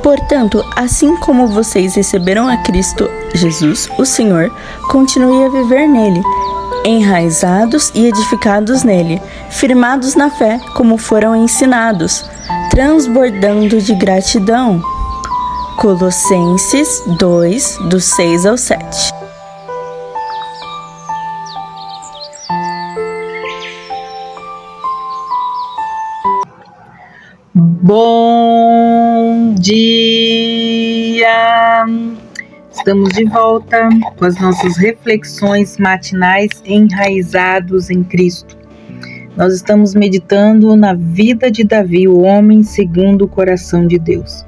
Portanto, assim como vocês receberam a Cristo Jesus, o Senhor, continue a viver nele, enraizados e edificados nele, firmados na fé, como foram ensinados, transbordando de gratidão. Colossenses 2, do 6 ao 7. Bom dia! Estamos de volta com as nossas reflexões matinais enraizados em Cristo. Nós estamos meditando na vida de Davi, o homem segundo o coração de Deus.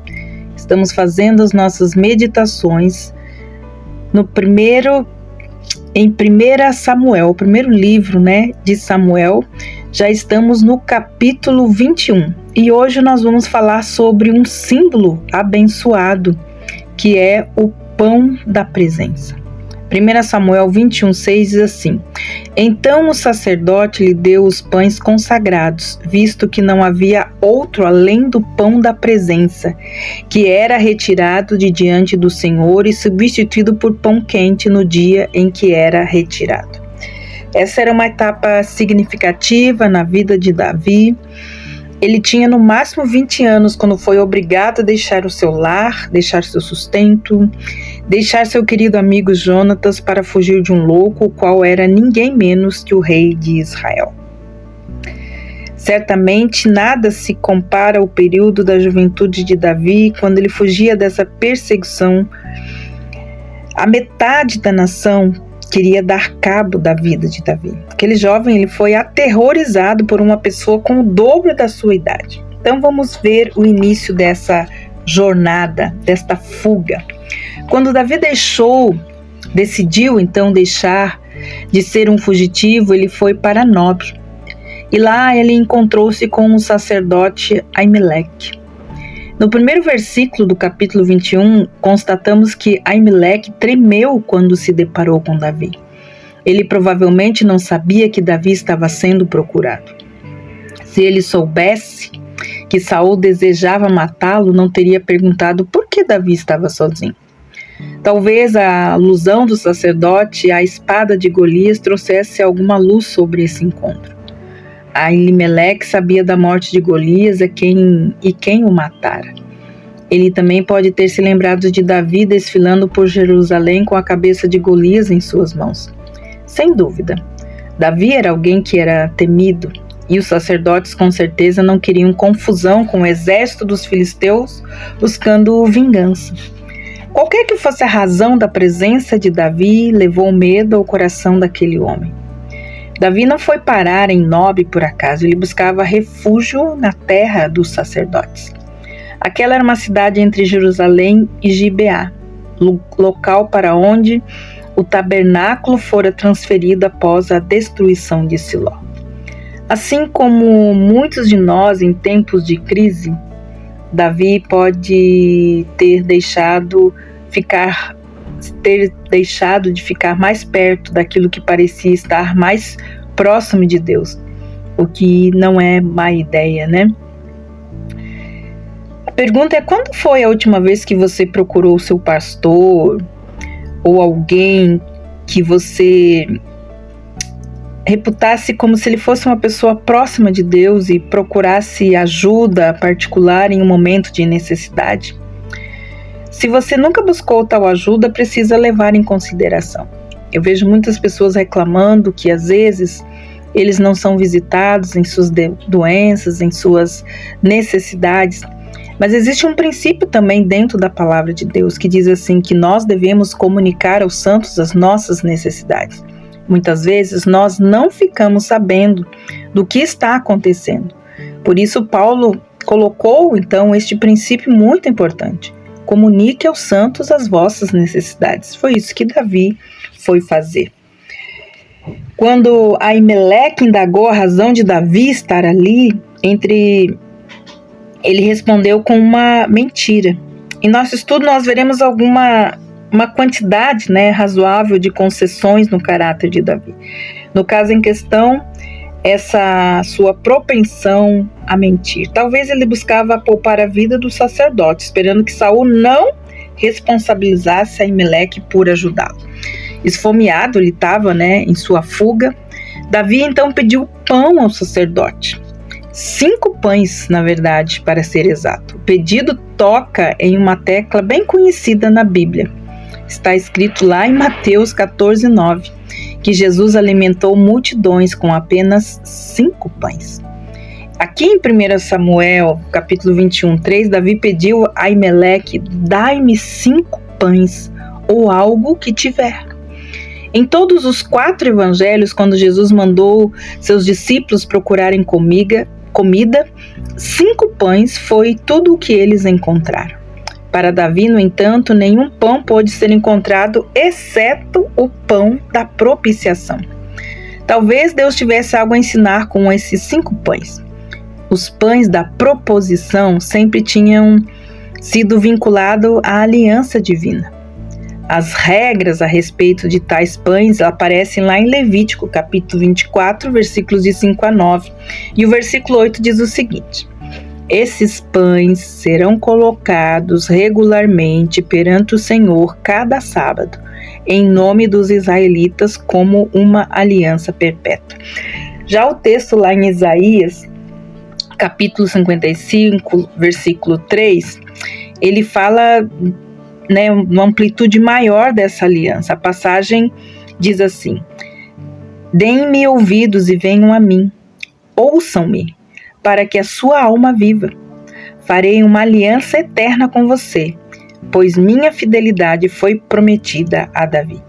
Estamos fazendo as nossas meditações em 1 Samuel, o primeiro livro, de Samuel. Já estamos no capítulo 21 e hoje nós vamos falar sobre um símbolo abençoado, que é o pão da presença. 1 Samuel 21:6 diz assim: Então o sacerdote lhe deu os pães consagrados, visto que não havia outro além do pão da presença, que era retirado de diante do Senhor e substituído por pão quente no dia em que era retirado. Essa era uma etapa significativa na vida de Davi. Ele tinha no máximo 20 anos quando foi obrigado a deixar o seu lar, deixar seu sustento, deixar seu querido amigo Jonatas para fugir de um louco, o qual era ninguém menos que o rei de Israel. Certamente nada se compara ao período da juventude de Davi, quando ele fugia dessa perseguição. A metade da nação queria dar cabo da vida de Davi. Aquele jovem ele foi aterrorizado por uma pessoa com o dobro da sua idade. Então vamos ver o início dessa jornada, desta fuga. Quando Davi decidiu então deixar de ser um fugitivo, ele foi para Nob. E lá ele encontrou-se com o sacerdote Aimeleque. No primeiro versículo do capítulo 21, constatamos que Aimeleque tremeu quando se deparou com Davi. Ele provavelmente não sabia que Davi estava sendo procurado. Se ele soubesse que Saul desejava matá-lo, não teria perguntado por que Davi estava sozinho. Talvez a alusão do sacerdote à espada de Golias trouxesse alguma luz sobre esse encontro. Aimeleque sabia da morte de Golias e quem o matara. Ele também pode ter se lembrado de Davi desfilando por Jerusalém com a cabeça de Golias em suas mãos. Sem dúvida, Davi era alguém que era temido, e os sacerdotes com certeza não queriam confusão com o exército dos filisteus buscando vingança. Qualquer que fosse a razão da presença de Davi, levou medo ao coração daquele homem. Davi não foi parar em Nob por acaso, ele buscava refúgio na terra dos sacerdotes. Aquela era uma cidade entre Jerusalém e Gibeá, local para onde o tabernáculo fora transferido após a destruição de Siló. Assim como muitos de nós em tempos de crise, Davi pode ter deixado de ficar mais perto daquilo que parecia estar mais próximo de Deus, o que não é má ideia, A pergunta é: quando foi a última vez que você procurou o seu pastor ou alguém que você reputasse como se ele fosse uma pessoa próxima de Deus e procurasse ajuda particular em um momento de necessidade? Se você nunca buscou tal ajuda, precisa levar em consideração. Eu vejo muitas pessoas reclamando que às vezes eles não são visitados em suas doenças, em suas necessidades. Mas existe um princípio também dentro da palavra de Deus que diz assim que nós devemos comunicar aos santos as nossas necessidades. Muitas vezes nós não ficamos sabendo do que está acontecendo. Por isso Paulo colocou então este princípio muito importante. Comunique aos santos as vossas necessidades. Foi isso que Davi foi fazer. Quando Aimeleque indagou a razão de Davi estar ali, ele respondeu com uma mentira. Em nosso estudo nós veremos uma quantidade razoável de concessões no caráter de Davi. No caso em questão, essa sua propensão a mentir. Talvez ele buscava poupar a vida do sacerdote, esperando que Saul não responsabilizasse Aimeleque por ajudá-lo. Esfomeado, ele estava, em sua fuga. Davi então pediu pão ao sacerdote. 5 pães, na verdade, para ser exato. O pedido toca em uma tecla bem conhecida na Bíblia. Está escrito lá em Mateus 14:9, que Jesus alimentou multidões com apenas 5 pães. Aqui em 1 Samuel, capítulo 21:3, Davi pediu a Aimeleque: dai-me 5 pães, ou algo que tiver. Em todos os 4 evangelhos, quando Jesus mandou seus discípulos procurarem comida, 5 pães foi tudo o que eles encontraram. Para Davi, no entanto, nenhum pão pôde ser encontrado, exceto o pão da propiciação. Talvez Deus tivesse algo a ensinar com esses 5 pães. Os pães da proposição sempre tinham sido vinculados à aliança divina. As regras a respeito de tais pães aparecem lá em Levítico, capítulo 24, versículos de 5 a 9. E o versículo 8 diz o seguinte: esses pães serão colocados regularmente perante o Senhor cada sábado, em nome dos israelitas, como uma aliança perpétua. Já o texto lá em Isaías, capítulo 55, versículo 3, ele fala uma amplitude maior dessa aliança. A passagem diz assim: deem-me ouvidos e venham a mim, ouçam-me, para que a sua alma viva. Farei uma aliança eterna com você, pois minha fidelidade foi prometida a Davi.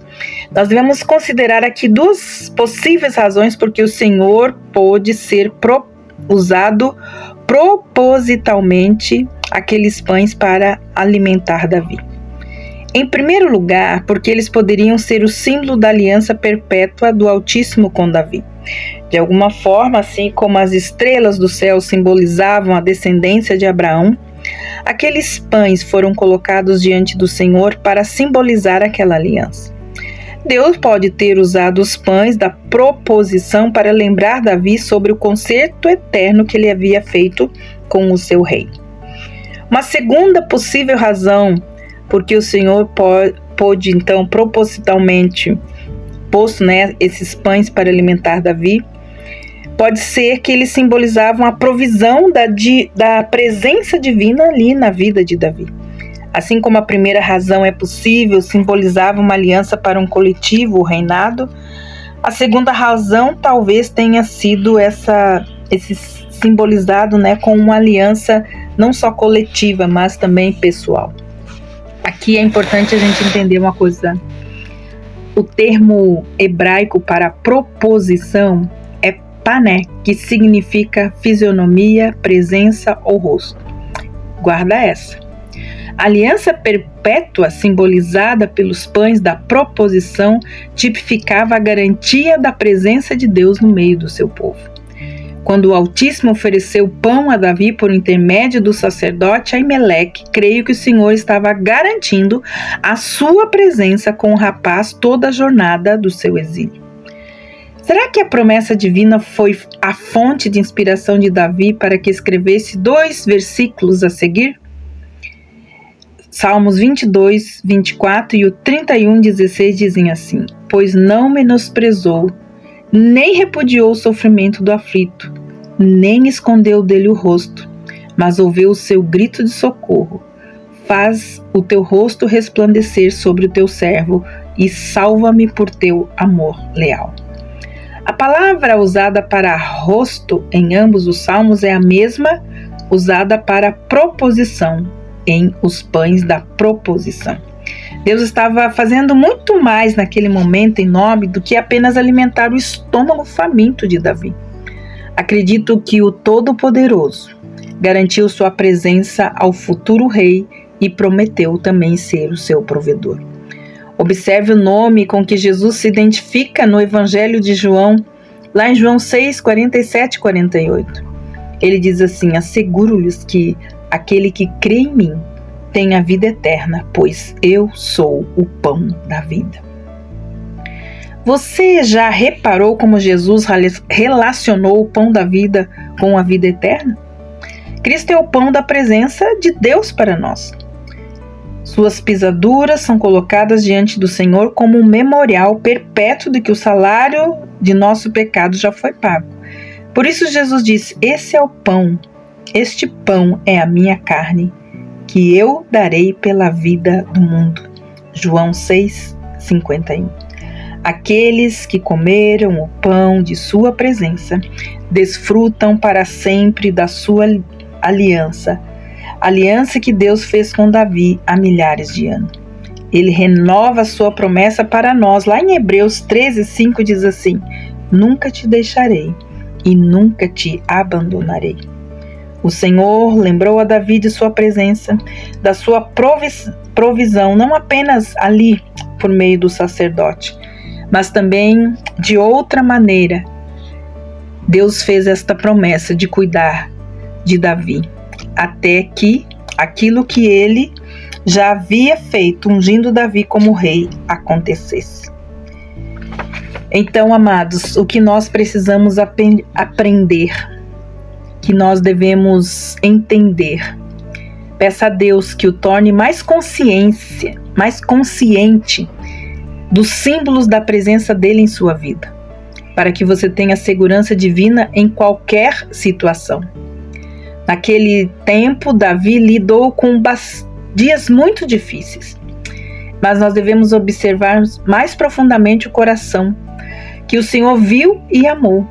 Nós devemos considerar aqui 2 possíveis razões porque o Senhor pôde ser usado propositalmente aqueles pães para alimentar Davi. Em primeiro lugar, porque eles poderiam ser o símbolo da aliança perpétua do Altíssimo com Davi. De alguma forma, assim como as estrelas do céu simbolizavam a descendência de Abraão, aqueles pães foram colocados diante do Senhor para simbolizar aquela aliança. Deus pode ter usado os pães da proposição para lembrar Davi sobre o concerto eterno que ele havia feito com o seu rei. Uma segunda possível razão porque o Senhor pôde então propositalmente posto esses pães para alimentar Davi, pode ser que eles simbolizavam a provisão da presença divina ali na vida de Davi. Assim como a primeira razão é possível, simbolizava uma aliança para um coletivo, o reinado, a segunda razão talvez tenha sido esse simbolizado com uma aliança não só coletiva, mas também pessoal. Aqui é importante a gente entender uma coisa. O termo hebraico para proposição é pané, que significa fisionomia, presença ou rosto. Guarda essa. A aliança perpétua, simbolizada pelos pães da proposição, tipificava a garantia da presença de Deus no meio do seu povo. Quando o Altíssimo ofereceu pão a Davi por intermédio do sacerdote Aimeleque, creio que o Senhor estava garantindo a sua presença com o rapaz toda a jornada do seu exílio. Será que a promessa divina foi a fonte de inspiração de Davi para que escrevesse 2 versículos a seguir? Salmos 22, 24 e o 31, 16 dizem assim: pois não menosprezou, nem repudiou o sofrimento do aflito, nem escondeu dele o rosto, mas ouviu o seu grito de socorro. Faz o teu rosto resplandecer sobre o teu servo e salva-me por teu amor leal. A palavra usada para rosto em ambos os salmos é a mesma usada para proposição em Os Pães da Proposição. Deus estava fazendo muito mais naquele momento em nome do que apenas alimentar o estômago faminto de Davi. Acredito que o Todo-Poderoso garantiu sua presença ao futuro rei e prometeu também ser o seu provedor. Observe o nome com que Jesus se identifica no Evangelho de João, lá em João 6, 47 e 48. Ele diz assim: asseguro-lhes que aquele que crê em mim tem a vida eterna, pois eu sou o pão da vida. Você já reparou como Jesus relacionou o pão da vida com a vida eterna? Cristo é o pão da presença de Deus para nós. Suas pisaduras são colocadas diante do Senhor como um memorial perpétuo de que o salário de nosso pecado já foi pago. Por isso Jesus disse: esse é o pão, este pão é a minha carne, que eu darei pela vida do mundo. João 6:51. Aqueles que comeram o pão de sua presença desfrutam para sempre da sua aliança que Deus fez com Davi há milhares de anos. Ele renova a sua promessa para nós. Lá em Hebreus 13:5 diz assim: nunca te deixarei e nunca te abandonarei. O Senhor lembrou a Davi de sua presença, da sua provisão, não apenas ali por meio do sacerdote, mas também de outra maneira. Deus fez esta promessa de cuidar de Davi, até que aquilo que ele já havia feito, ungindo Davi como rei, acontecesse. Então, amados, o que nós precisamos aprender, que nós devemos entender, peça a Deus que o torne mais consciente dos símbolos da presença dele em sua vida, para que você tenha segurança divina em qualquer situação. Naquele tempo, Davi lidou com dias muito difíceis, mas nós devemos observar mais profundamente o coração que o Senhor viu e amou.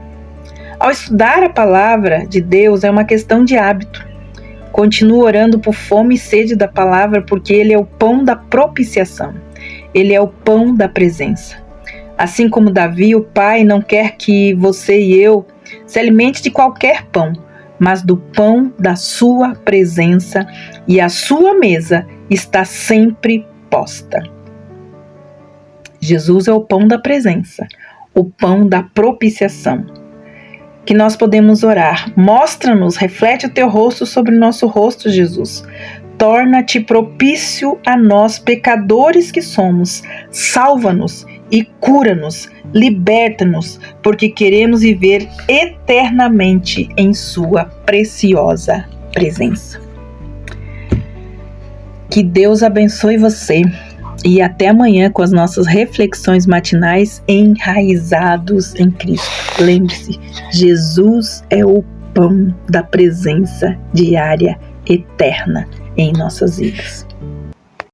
Ao estudar a palavra de Deus é uma questão de hábito. Continue orando por fome e sede da palavra, porque ele é o pão da propiciação. Ele é o pão da presença. Assim como Davi, o Pai não quer que você e eu se alimente de qualquer pão, mas do pão da sua presença, e a sua mesa está sempre posta. Jesus é o pão da presença, o pão da propiciação. Que nós podemos orar: mostra-nos, reflete o teu rosto sobre o nosso rosto, Jesus. Torna-te propício a nós, pecadores que somos. Salva-nos e cura-nos, liberta-nos, porque queremos viver eternamente em sua preciosa presença. Que Deus abençoe você. E até amanhã com as nossas reflexões matinais enraizados em Cristo. Lembre-se, Jesus é o pão da presença diária, eterna em nossas vidas.